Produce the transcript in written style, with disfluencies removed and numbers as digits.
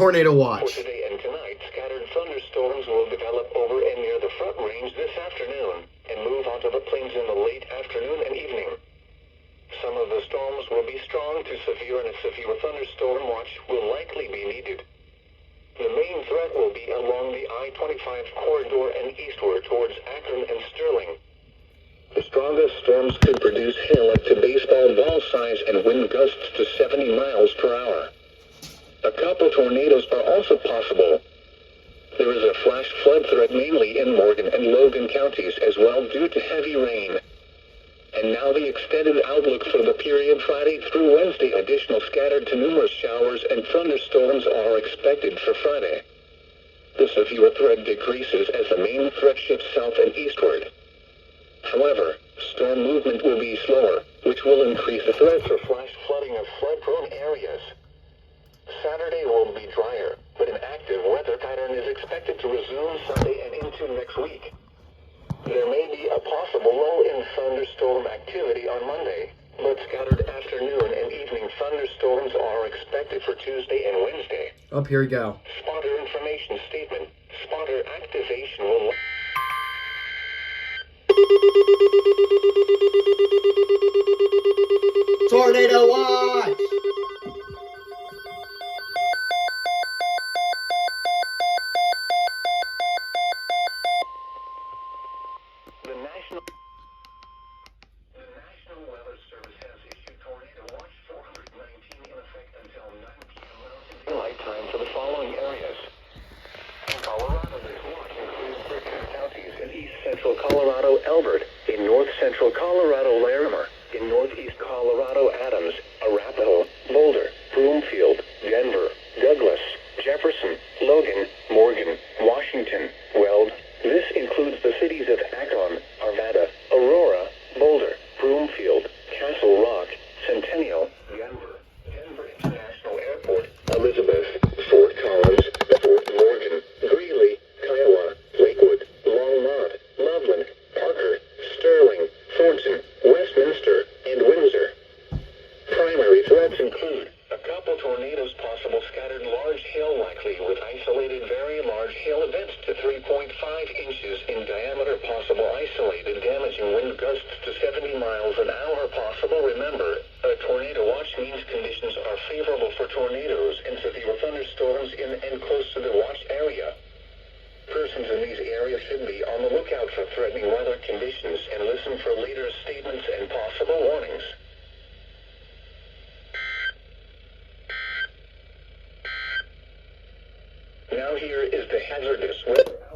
Tornado For Watch. today and tonight, scattered thunderstorms will develop over and near the front range this afternoon and move onto the plains in the late afternoon and evening. Some of the storms will be strong to severe, and a severe thunderstorm watch will likely be needed. The main threat will be along the I-25 corridor and eastward towards Akron and Sterling. The strongest storms could produce hail up to baseball ball size and wind gusts to 70 miles per hour. A couple tornadoes are also possible. There is a flash flood threat mainly in Morgan and Logan counties as well due to heavy rain. And now the extended outlook for the period Friday through Wednesday. Additional scattered to numerous showers and thunderstorms are expected for Friday. The severe threat decreases as the main threat shifts south and eastward. However, storm movement will be slower, which will increase the threat for flash flooding of flood-prone areas. Saturday will be drier, but an active weather pattern is expected to resume Sunday and into next week. There may be a possible lull in thunderstorm activity on Monday, but scattered afternoon and evening thunderstorms are expected for Tuesday and Wednesday. Up here we go. Spotter information statement. Spotter activation will... Tornado Watch! The National Weather Service has issued Tornado Watch 419 in effect until 9 p.m. Mountain Daylight Time for the following areas. In Colorado, this watch includes Berkshire counties in east central Colorado, Elbert, in north central Colorado, Larimer, in northeast Colorado, Adams, Arapahoe, Boulder, Broomfield, Denver, Douglas, Jefferson, Logan, Morgan, Washington, Weld. This includes the cities of Akron, Arvada, Aurora, Boulder, Broomfield, Castle Rock, Centennial, Denver International Airport, Elizabeth, Fort Collins, Fort Morgan, Greeley, Kiowa, Lakewood, Longmont, Loveland, Parker, Sterling, Thornton, Westminster, and Windsor. Primary threats include a couple tornadoes possible, scattered large hail likely with isolated very large hail events to 3.5 inches in diameter possible, isolated damaging wind gusts to 70 miles an hour possible. Remember, a tornado watch means conditions are favorable for tornadoes and severe thunderstorms in and close to the watch area. Persons in these areas should be on the lookout for threatening weather conditions and listen for later statements and possible warnings. Now here is the hazardous weather.